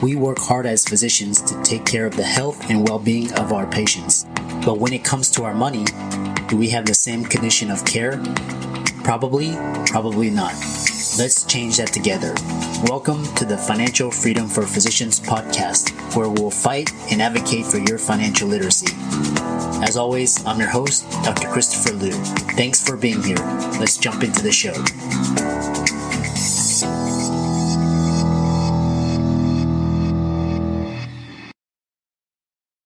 We work hard as physicians to take care of the health and well-being of our patients. But when it comes to our money, do we have the same condition of care? Probably not. Let's change that together. Welcome to the Financial Freedom for Physicians podcast, where we'll fight and advocate for your financial literacy. As always, I'm your host, Dr. Christopher Liu. Thanks for being here. Let's jump into the show.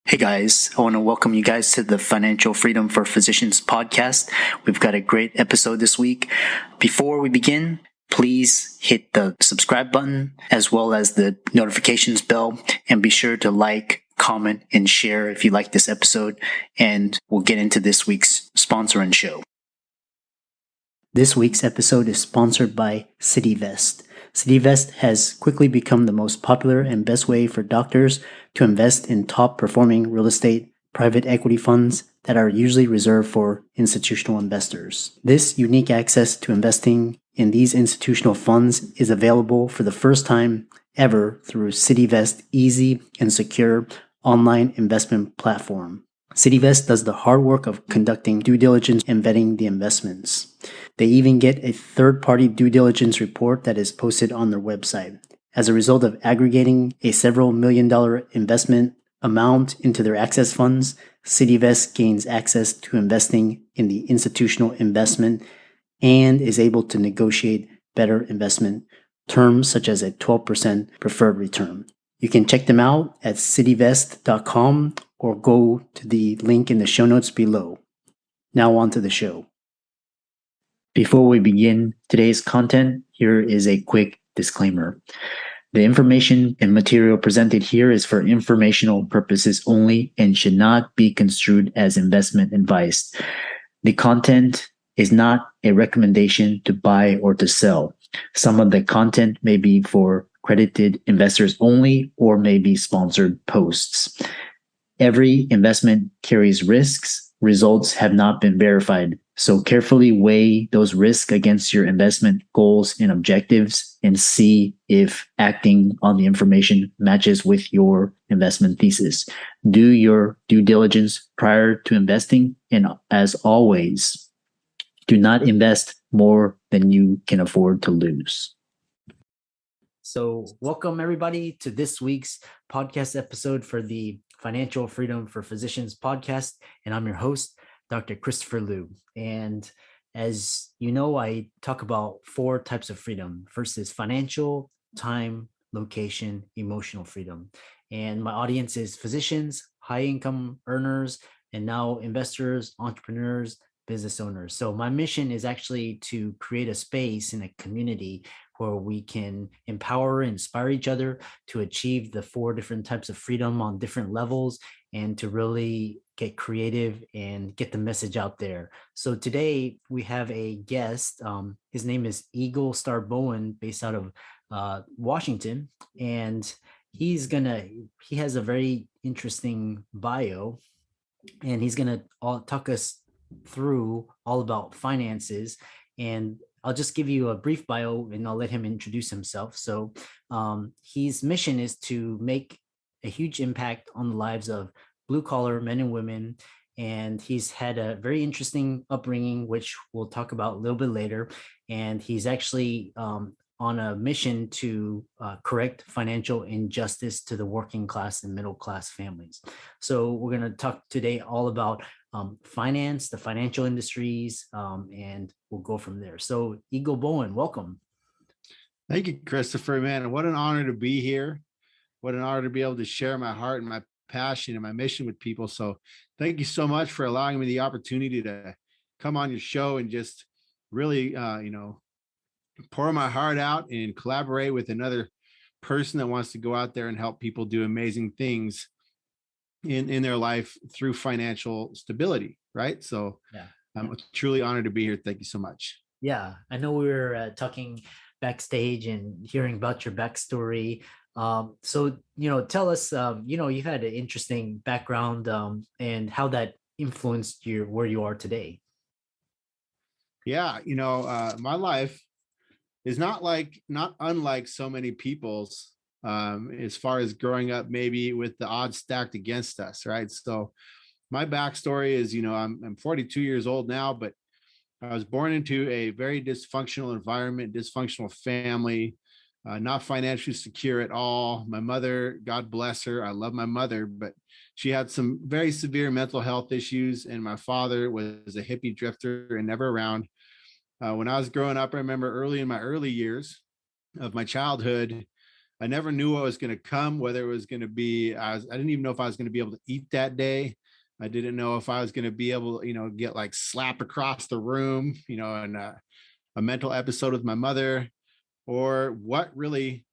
Hey guys, I want to welcome you guys to the Financial Freedom for Physicians podcast. We've got a great episode this week. Before we begin, please hit the subscribe button as well as the notifications bell, and be sure to like, comment, and share if you like this episode. And we'll get into this week's sponsor and show. This week's episode is sponsored by CityVest. CityVest has quickly become the most popular and best way for doctors to invest in top-performing real estate private equity funds that are usually reserved for institutional investors. This unique access to investing in these institutional funds is available for the first time ever through CityVest's easy and secure online investment platform. CityVest does the hard work of conducting due diligence and vetting the investments. They even get a third-party due diligence report that is posted on their website. As a result of aggregating a several $million investment amount into their access funds, CityVest gains access to investing in the institutional investment and is able to negotiate better investment terms such as a 12% preferred return. You can check them out at cityvest.com or go to the link in the show notes below. Now on to the show. Before we begin today's content, here is a quick disclaimer. The information and material presented here is for informational purposes only and should not be construed as investment advice. The content is not a recommendation to buy or to sell. Some of the content may be for accredited investors only or may be sponsored posts. Every investment carries risks. Results have not been verified. So carefully weigh those risks against your investment goals and objectives and see if acting on the information matches with your investment thesis. Do your due diligence prior to investing, and as always, do not invest more than you can afford to lose. So welcome everybody to this week's podcast episode for the Financial Freedom for Physicians podcast. And I'm your host, Dr. Christopher Liu. And as you know, I talk about 4 types of freedom. First is financial, time, location, emotional freedom. And my audience is physicians, high income earners, and now investors, entrepreneurs, business owners. So my mission is actually to create a space in a community where we can empower and inspire each other to achieve the 4 different types of freedom on different levels and to really get creative and get the message out there. So today we have a guest. His name is Eagle Star-Bowen, based out of Washington. And he has a very interesting bio, and he's gonna talk us through all about finances. And I'll just give you a brief bio and I'll let him introduce himself. So his mission is to make a huge impact on the lives of blue collar men and women. And he's had a very interesting upbringing, which we'll talk about a little bit later. And he's actually on a mission to correct financial injustice to the working class and middle class families. So we're going to talk today all about finance, the financial industries, and we'll go from there. So Eagle Bowen, welcome. Thank you, Christopher, man. What an honor to be here. What an honor to be able to share my heart and my passion and my mission with people. So thank you so much for allowing me the opportunity to come on your show and just really, pour my heart out and collaborate with another person that wants to go out there and help people do amazing things in their life through financial stability. Right. So yeah. I'm truly honored to be here. Thank you so much. Yeah. I know we were talking backstage and hearing about your backstory. So, tell us, you've had an interesting background and how that influenced you where you are today. Yeah. My life is not unlike so many people's as far as growing up, maybe with the odds stacked against us, right? So my backstory is, I'm 42 years old now, but I was born into a very dysfunctional environment, dysfunctional family, not financially secure at all. My mother, God bless her, I love my mother, but she had some very severe mental health issues. And my father was a hippie drifter and never around. When I was growing up, I remember early in my early years of my childhood, I never knew what was going to come, whether it was going to be, I didn't even know if I was going to be able to eat that day. I didn't know if I was going to be able to, get like slapped across the room, and a mental episode with my mother, or what really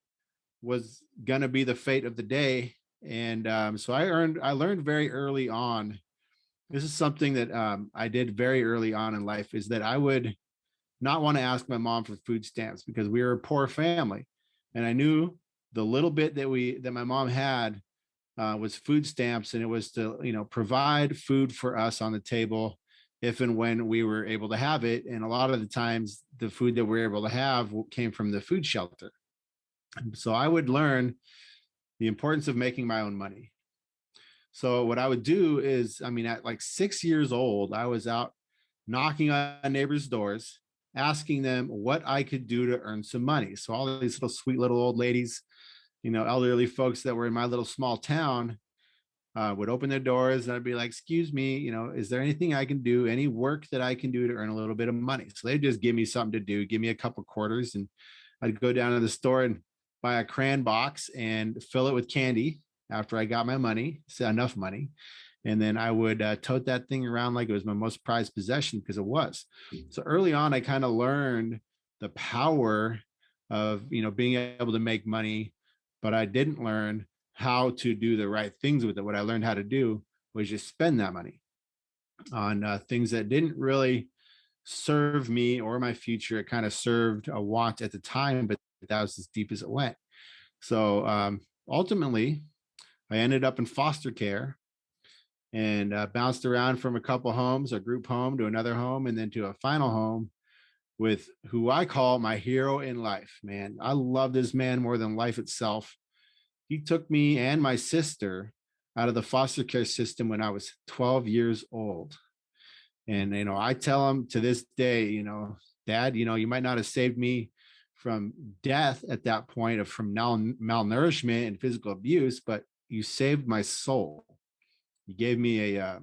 was going to be the fate of the day. And so I learned very early on. This is something that I did very early on in life, is that I would not want to ask my mom for food stamps because we were a poor family. And I knew the little bit that my mom had was food stamps, and it was to provide food for us on the table if and when we were able to have it. And a lot of the times, the food that we were able to have came from the food shelter. So I would learn the importance of making my own money. So what I would do is, at like 6 years old, I was out knocking on neighbors' doors, asking them what I could do to earn some money. So all these little sweet little old ladies, elderly folks that were in my little small town would open their doors, and I'd be like, excuse me, is there anything I can do, any work that I can do to earn a little bit of money? So they'd just give me something to do, give me a couple quarters, and I'd go down to the store and buy a crayon box and fill it with candy after I got my money, so enough money. And then I would tote that thing around like it was my most prized possession, because it was. So early on, I kind of learned the power of, being able to make money, but I didn't learn how to do the right things with it. What I learned how to do was just spend that money on things that didn't really serve me or my future. It kind of served a want at the time, but that was as deep as it went. So ultimately, I ended up in foster care and bounced around from a couple homes, a group home to another home, and then to a final home with who I call my hero in life. Man, I love this man more than life itself. He took me and my sister out of the foster care system when I was 12 years old. And, I tell him to this day, Dad, you might not have saved me from death at that point of from malnourishment and physical abuse, but you saved my soul. You gave me a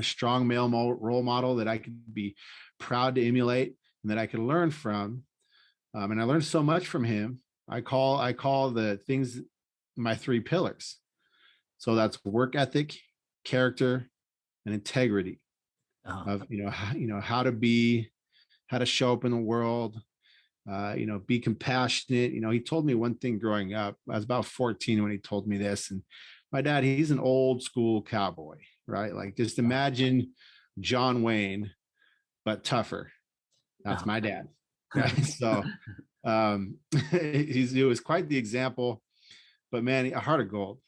strong male role model that I could be proud to emulate and that I could learn from. And I learned so much from him. I call the things my three pillars. So that's work ethic, character, and integrity. Of how to show up in the world. Be compassionate. He told me one thing growing up. I was about 14 when he told me this, and my dad, he's an old school cowboy, right? Like just imagine John Wayne, but tougher. That's my dad. Right? So he was quite the example, but man, a heart of gold.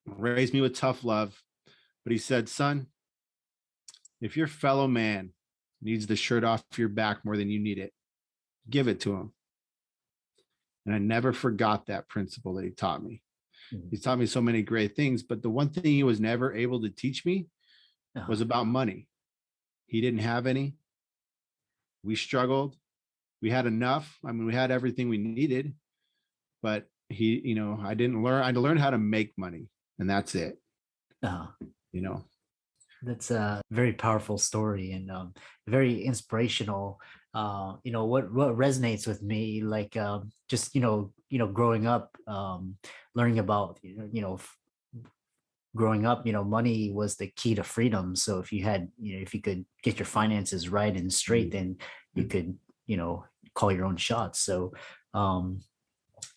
Raised me with tough love. But he said, son, if your fellow man needs the shirt off your back more than you need it, give it to him. And I never forgot that principle that he taught me. He's taught me so many great things, but the one thing he was never able to teach me was about money. He didn't have any. We struggled. We had enough. We had everything we needed, but I didn't learn. I learned how to make money, and that's it. That's a very powerful story and very inspirational. What resonates with me, like just growing up, learning about growing up, money was the key to freedom. So if you had, if you could get your finances right and straight, then you could, call your own shots. So, and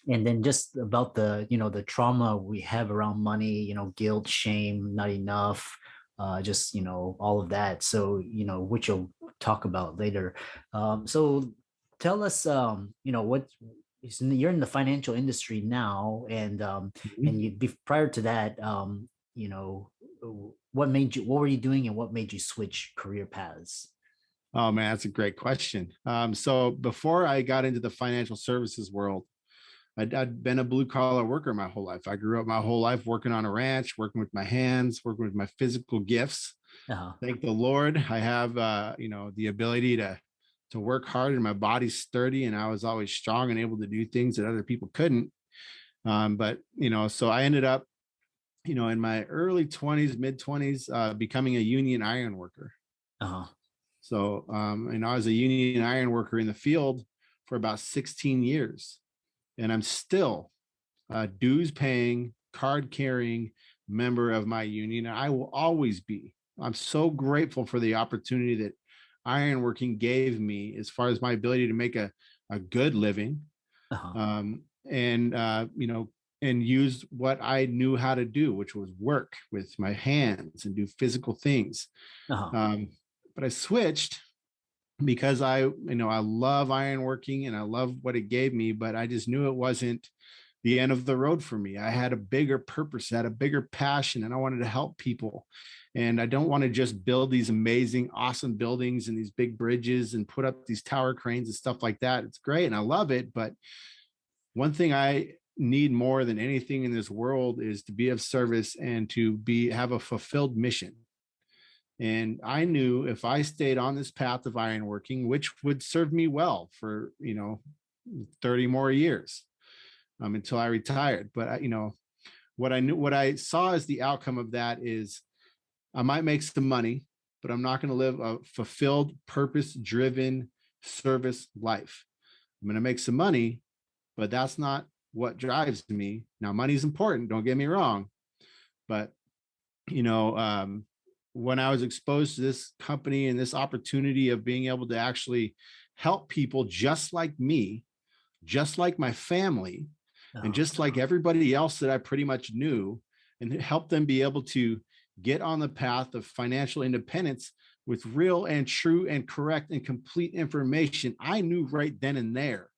then just about the trauma we have around money, guilt, shame, not enough, just, all of that. So, which you'll talk about later. So tell us, what you're in the financial industry now, and prior to that, what were you doing and what made you switch career paths? Oh man, that's a great question. So before I got into the financial services world, I'd been a blue collar worker my whole life. I grew up my whole life working on a ranch, working with my hands, working with my physical gifts. Uh-huh. Thank the Lord, I have the ability to work hard, and my body's sturdy, and I was always strong and able to do things that other people couldn't. But so I ended up, in my early 20s, mid 20s, becoming a union iron worker. Uh-huh. So, I was a union iron worker in the field for about 16 years, and I'm still a dues paying, card carrying member of my union. And I will always be. I'm so grateful for the opportunity that ironworking gave me as far as my ability to make a good living, Uh-huh. and use what I knew how to do, which was work with my hands and do physical things. Uh-huh. But I switched because I love ironworking and I love what it gave me, but I just knew it wasn't the end of the road for me. I had a bigger purpose, I had a bigger passion, and I wanted to help people. And I don't want to just build these amazing, awesome buildings and these big bridges and put up these tower cranes and stuff like that. It's great and I love it. But one thing I need more than anything in this world is to be of service and to have a fulfilled mission. And I knew if I stayed on this path of ironworking, which would serve me well for 30 more years, until I retired. But what I saw as the outcome of that is I might make some money, but I'm not going to live a fulfilled, purpose-driven service life. I'm going to make some money, but that's not what drives me. Now, money's important, don't get me wrong, but when I was exposed to this company and this opportunity of being able to actually help people just like me, just like my family, and just like everybody else that I pretty much knew, and help them be able to get on the path of financial independence with real and true and correct and complete information, I knew right then and there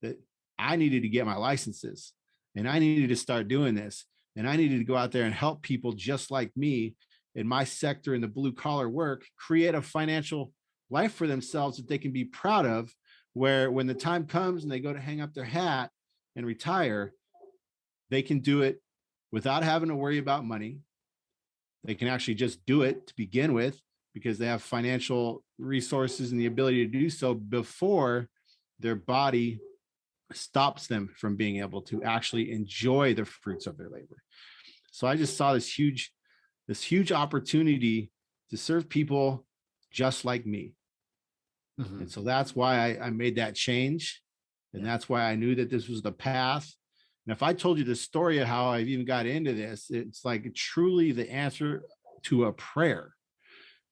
that I needed to get my licenses and I needed to start doing this. And I needed to go out there and help people just like me in my sector in the blue collar work, create a financial life for themselves that they can be proud of, where when the time comes and they go to hang up their hat and retire, they can do it without having to worry about money. They can actually just do it to begin with because they have financial resources and the ability to do so before their body stops them from being able to actually enjoy the fruits of their labor. So I just saw this huge opportunity to serve people just like me. Mm-hmm. And so that's why I made that change. And that's why I knew that this was the path. And if I told you the story of how I've even got into this, it's like truly the answer to a prayer,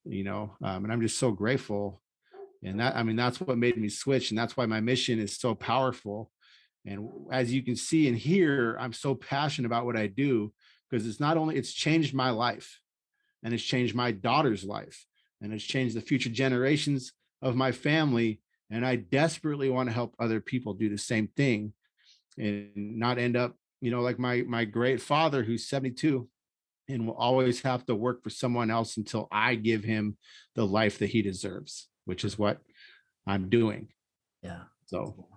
and I'm just so grateful. And that's what made me switch. And that's why my mission is so powerful. And as you can see and hear, I'm so passionate about what I do because it's changed my life, and it's changed my daughter's life, and it's changed the future generations of my family. And I desperately want to help other people do the same thing and not end up, like my great father who's 72 and will always have to work for someone else until I give him the life that he deserves, which is what I'm doing. Yeah. So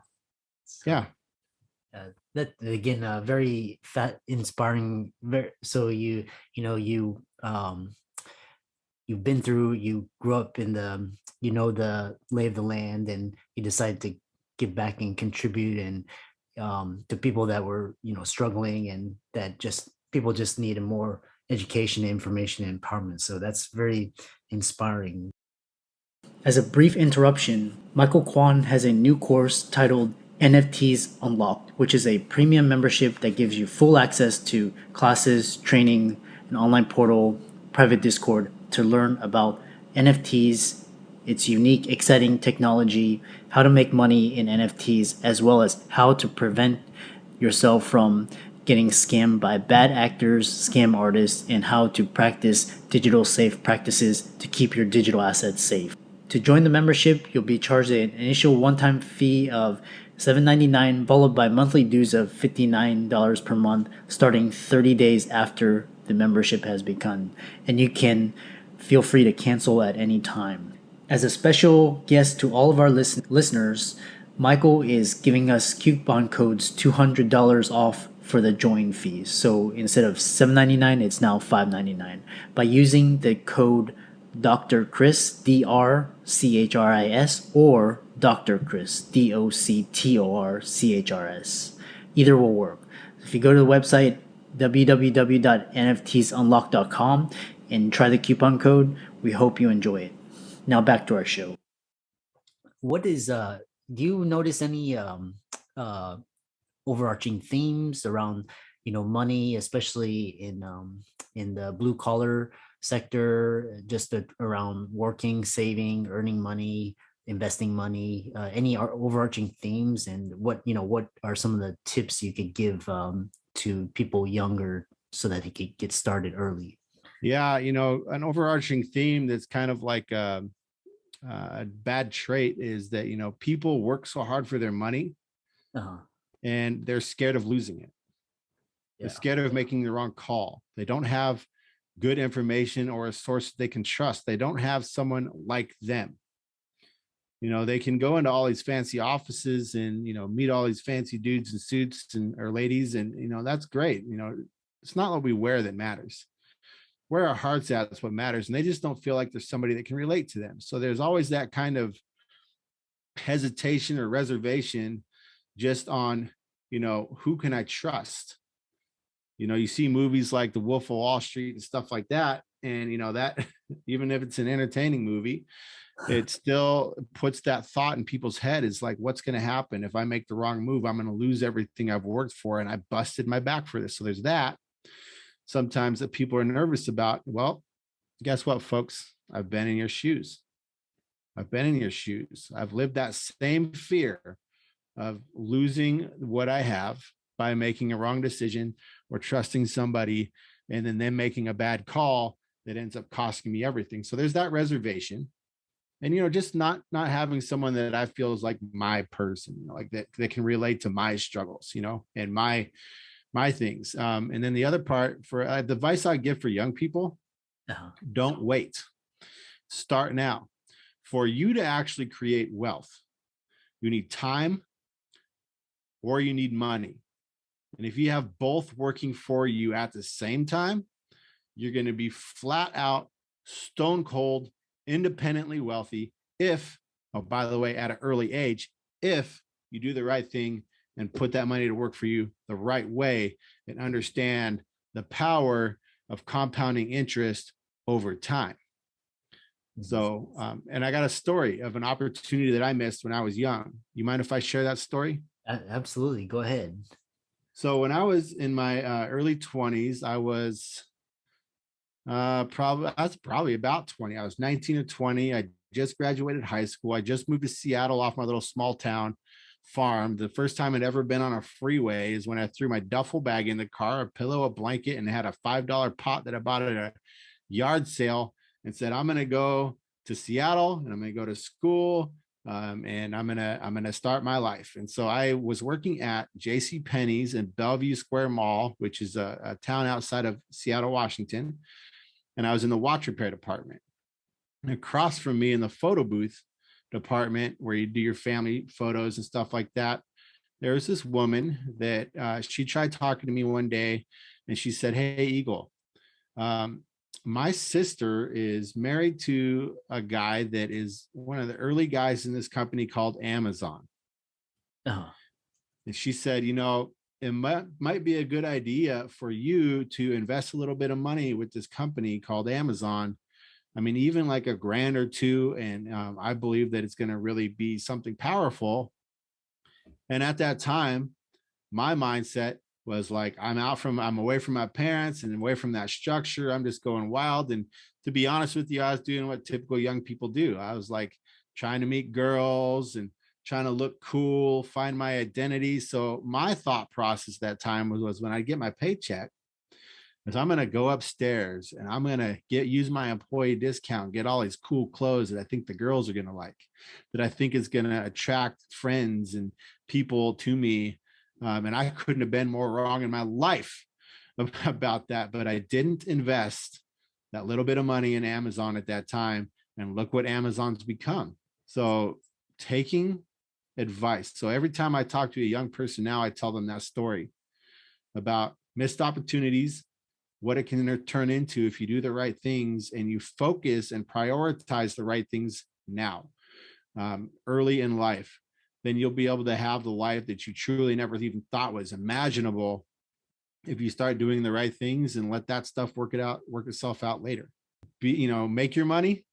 yeah. That again, very inspiring. So you you've been through, you grew up in the lay of the land, and you decided to give back and contribute and to people that were struggling, and that people just needed more education, information, and empowerment. So that's very inspiring. As a brief interruption, Michael Kwan has a new course titled NFTs Unlocked, which is a premium membership that gives you full access to classes, training, an online portal, private Discord to learn about NFTs, its unique, exciting technology, how to make money in NFTs, as well as how to prevent yourself from getting scammed by bad actors, scam artists, and how to practice digital safe practices to keep your digital assets safe. To join the membership, you'll be charged an initial one-time fee of $7.99, followed by monthly dues of $59 per month, starting 30 days after the membership has begun. And you can feel free to cancel at any time. As a special guest to all of our listeners, Michael is giving us coupon codes $200 off for the join fees. So instead of $7.99, it's now $5.99 by using the code Dr. Chris DRCHRIS or Dr. Chris DOCTORCHRS. Either will work. If you go to the website www.nftsunlocked.com and try the coupon code, we hope you enjoy it. Now back to our show. What is do you notice any overarching themes around, money, especially in the blue collar sector, just around working, saving, earning money, investing money, any overarching themes, and what are some of the tips you could give to people younger so that they could get started early? Yeah, an overarching theme that's kind of like a bad trait is that people work so hard for their money and they're scared of losing it. They're scared of making the wrong call. They don't have good information or a source they can trust. They don't have someone like them. They can go into all these fancy offices and meet all these fancy dudes in suits or ladies, and that's great. It's not what we wear that matters. Where our heart's at is what matters, and they just don't feel like there's somebody that can relate to them. So there's always that kind of hesitation or reservation just on who can I trust. You see movies like The Wolf of Wall Street and stuff like that, and that even if it's an entertaining movie, it still puts that thought in people's head. Is like, what's going to happen if I make the wrong move? I'm going to lose everything I've worked for, and I busted my back for this. So there's that sometimes that people are nervous about. Well, guess what, folks? I've been in your shoes. I've lived that same fear of losing what I have by making a wrong decision or trusting somebody and then them making a bad call that ends up costing me everything. So there's that reservation. And just not having someone that I feel is like my person, like that can relate to my struggles, and my things. And then the other part for the advice I give for young people, don't wait. Start now. For you to actually create wealth, you need time or you need money. And if you have both working for you at the same time, you're going to be flat out, stone cold, independently wealthy if, oh, by the way, at an early age, if you do the right thing and put that money to work for you the right way and understand the power of compounding interest over time. So, and I got a story of an opportunity that I missed when I was young. You mind if I share that story? Absolutely. Go ahead. So when I was in my early 20s, I was probably about 20. I was 19 or 20. I just graduated high school. I just moved to Seattle off my little small town farm. The first time I'd ever been on a freeway is when I threw my duffel bag in the car, a pillow, a blanket, and had a $5 pot that I bought at a yard sale and said, I'm going to go to Seattle and I'm going to go to school. And I'm gonna start my life. And so I was working at J.C. Penney's in Bellevue Square Mall, which is a town outside of Seattle, Washington. And I was in the watch repair department. And across from me in the photo booth department, where you do your family photos and stuff like that, there was this woman that she tried talking to me one day, and she said, "Hey, Eagle, my sister is married to a guy that is one of the early guys in this company called Amazon." And she said, it might be a good idea for you to invest a little bit of money with this company called Amazon. I mean, even like $1,000 or $2,000. And I believe that it's going to really be something powerful. And at that time, my mindset was like, I'm away from my parents and away from that structure. I'm just going wild. And to be honest with you, I was doing what typical young people do. I was like trying to meet girls and trying to look cool, find my identity. So my thought process that time was when I get my paycheck, is I'm going to go upstairs and I'm going to use my employee discount, get all these cool clothes that I think the girls are going to like, that I think is going to attract friends and people to me. And I couldn't have been more wrong in my life about that, but I didn't invest that little bit of money in Amazon at that time. And look what Amazon's become. So taking advice. So every time I talk to a young person now, I tell them that story about missed opportunities, what it can turn into if you do the right things and you focus and prioritize the right things now, early in life. Then you'll be able to have the life that you truly never even thought was imaginable if you start doing the right things and let that stuff work itself out later. Make your money,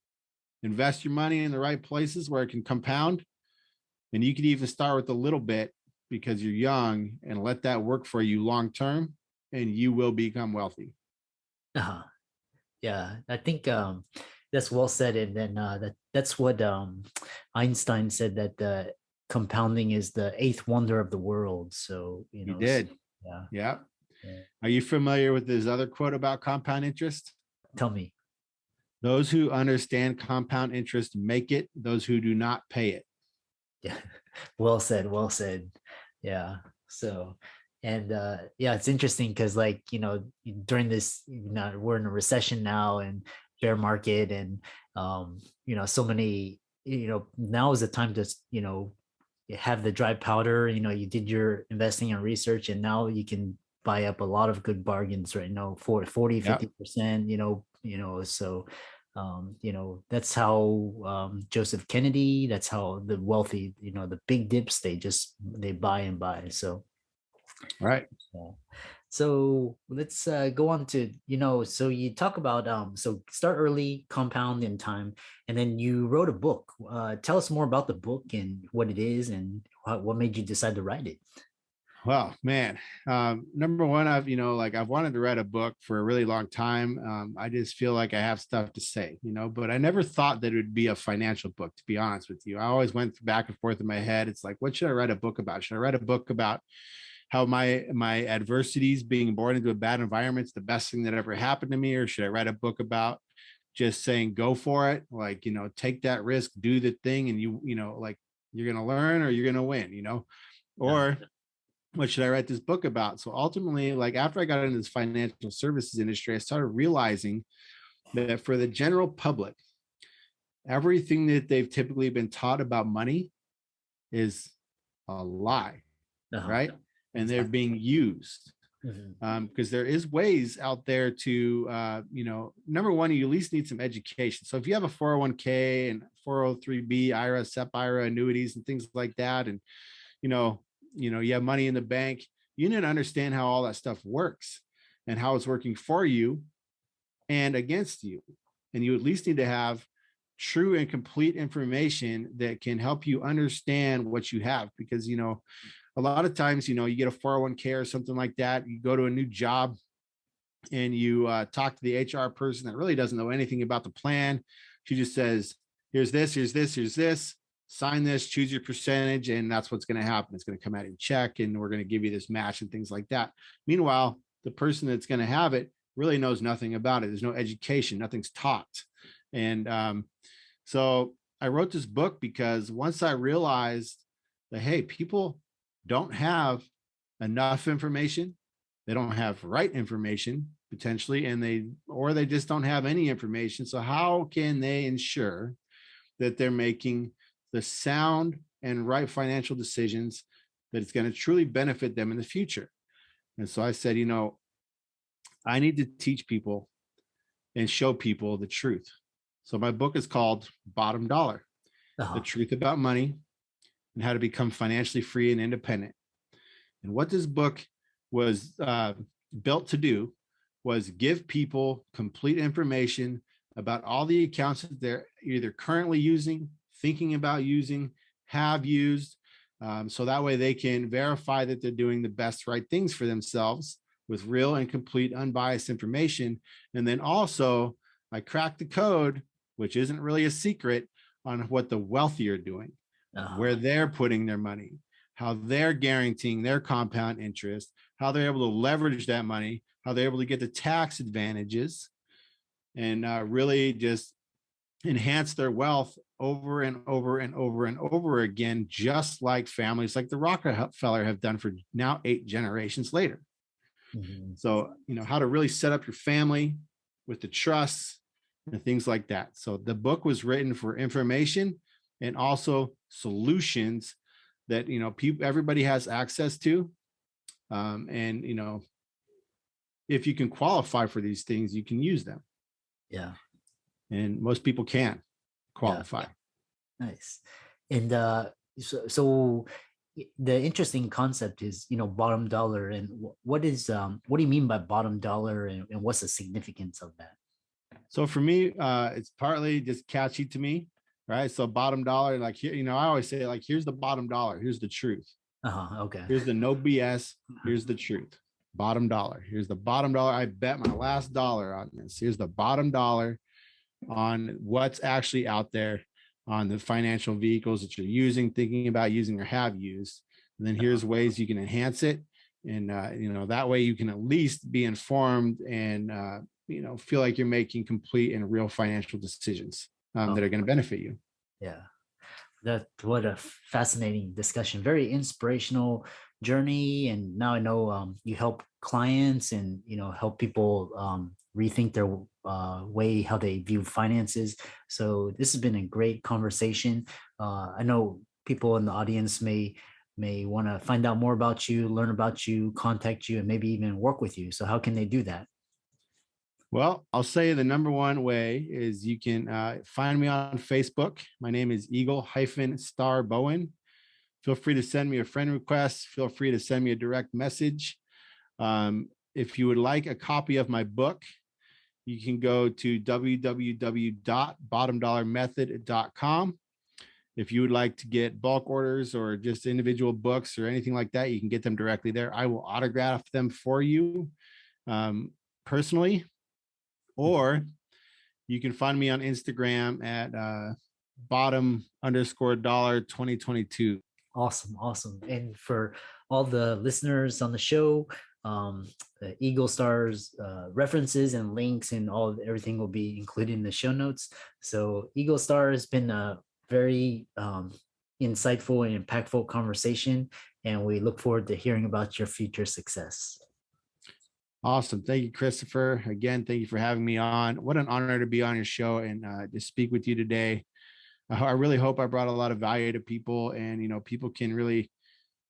invest your money in the right places where it can compound. And you could even start with a little bit because you're young and let that work for you long term, and you will become wealthy. Yeah, I think that's well said. And then that's what Einstein said, that compounding is the eighth wonder of the world. So, He did. Yeah. Are you familiar with this other quote about compound interest? Tell me. Those who understand compound interest make it. Those who do not pay it. Yeah. Well said. Well said. Yeah. So, and yeah, it's interesting because, like, during this, we're in a recession now and bear market, and so many, now is the time to, have the dry powder. You did your investing and research, and now you can buy up a lot of good bargains right now for 40, 50%, so that's how Joseph Kennedy, that's how the wealthy, the big dips, they buy and buy. So right. So let's go on to, so you talk about, so start early, compound in time, and then you wrote a book. Tell us more about the book and what it is and what made you decide to write it. Well, man, number one, I've wanted to write a book for a really long time. I just feel like I have stuff to say, but I never thought that it would be a financial book, to be honest with you. I always went back and forth in my head. It's like, what should I write a book about? Should I write a book about how my adversities, being born into a bad environment, is the best thing that ever happened to me? Or should I write a book about just saying, go for it? Like, take that risk, do the thing. And you're going to learn or you're going to win, or what should I write this book about? So ultimately, like, after I got into this financial services industry, I started realizing that for the general public, everything that they've typically been taught about money is a lie, right? And they're being used because there is ways out there to, number one, you at least need some education. So if you have a 401k and 403b, IRA, SEP IRA, annuities and things like that, and, you have money in the bank, you need to understand how all that stuff works and how it's working for you and against you. And you at least need to have true and complete information that can help you understand what you have. Because, a lot of times, you get a 401k or something like that, you go to a new job and you talk to the HR person that really doesn't know anything about the plan. She just says, here's this, here's this, here's this. Sign this, choose your percentage, and that's what's going to happen. It's going to come out in check, and we're going to give you this match and things like that. Meanwhile, the person that's going to have it really knows nothing about it. There's no education, nothing's taught. And so I wrote this book because once I realized that, hey, people don't have enough information, they don't have right information potentially, and they just don't have any information. So how can they ensure that they're making the sound and right financial decisions that it's going to truly benefit them in the future? And so I said, I need to teach people and show people the truth. So my book is called Bottom Dollar, The Truth About Money and How to Become Financially Free and Independent. And what this book was built to do was give people complete information about all the accounts that they're either currently using, thinking about using, have used, so that way they can verify that they're doing the best right things for themselves with real and complete unbiased information. And then also I cracked the code, which isn't really a secret, on what the wealthy are doing, where they're putting their money, how they're guaranteeing their compound interest, how they're able to leverage that money, how they're able to get the tax advantages, and really just enhance their wealth over and over and over and over again, just like families like the Rockefeller have done for now 8 generations later. So, how to really set up your family with the trusts and things like that. So the book was written for information and also solutions that, everybody has access to. And, if you can qualify for these things, you can use them. Yeah. And most people can't qualify. Yeah. Nice. And so the interesting concept is, bottom dollar. And what do you mean by bottom dollar, and what's the significance of that? So for me, it's partly just catchy to me, right? So bottom dollar, like here, I always say, like, here's the bottom dollar, here's the truth. Okay. Here's the no BS, here's the truth. Bottom dollar. Here's the bottom dollar. I bet my last dollar on this. Here's the bottom dollar on what's actually out there on the financial vehicles that you're using, thinking about using, or have used. And then here's ways you can enhance it. And, that way you can at least be informed and, feel like you're making complete and real financial decisions that are going to benefit you. Yeah. What a fascinating discussion. Very inspirational journey. And now I know you help clients and, help people rethink their way, how they view finances. So this has been a great conversation. I know people in the audience may want to find out more about you, learn about you, contact you, and maybe even work with you. So how can they do that? Well, I'll say the number one way is you can find me on Facebook. My name is Eagle Star-Bowen. Feel free to send me a friend request. Feel free to send me a direct message. If you would like a copy of my book, you can go to www.bottomdollarmethod.com. If you would like to get bulk orders or just individual books or anything like that, you can get them directly there. I will autograph them for you personally. Or you can find me on Instagram at bottom_dollar 2022. Awesome. And for all the listeners on the show, Eagle Stars references and links and everything will be included in the show notes. So Eagle Star has been a very insightful and impactful conversation, and we look forward to hearing about your future success. Awesome. Thank you, Christopher. Again, thank you for having me on. What an honor to be on your show and to speak with you today. I really hope I brought a lot of value to people, and, people can really,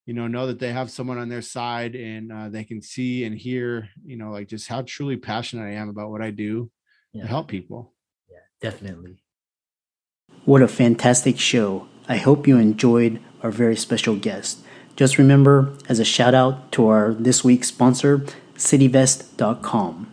know that they have someone on their side, and they can see and hear, like just how truly passionate I am about what I do to help people. Yeah, definitely. What a fantastic show. I hope you enjoyed our very special guest. Just remember, as a shout out to our this week's sponsor, CityVest.com.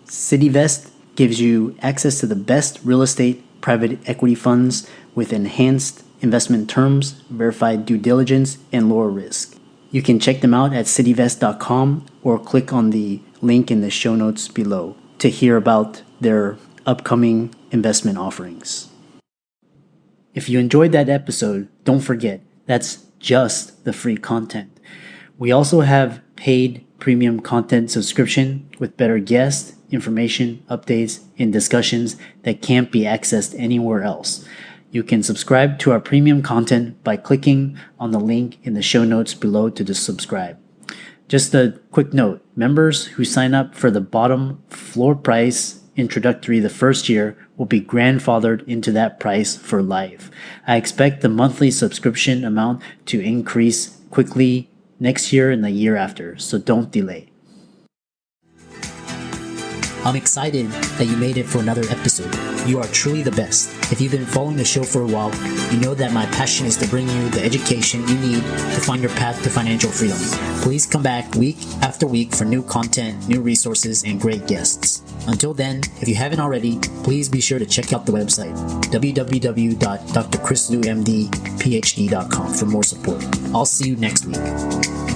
CityVest gives you access to the best real estate private equity funds with enhanced investment terms, verified due diligence, and lower risk. You can check them out at cityvest.com or click on the link in the show notes below to hear about their upcoming investment offerings. If you enjoyed that episode, don't forget, that's just the free content. We also have paid premium content subscription with better guests, information, updates, and discussions that can't be accessed anywhere else. You can subscribe to our premium content by clicking on the link in the show notes below to subscribe. Just a quick note, members who sign up for the bottom floor price introductory the first year will be grandfathered into that price for life. I expect the monthly subscription amount to increase quickly next year and the year after, so don't delay. I'm excited that you made it for another episode. You are truly the best. If you've been following the show for a while, you know that my passion is to bring you the education you need to find your path to financial freedom. Please come back week after week for new content, new resources, and great guests. Until then, if you haven't already, please be sure to check out the website, www.drchrislewmdphd.com for more support. I'll see you next week.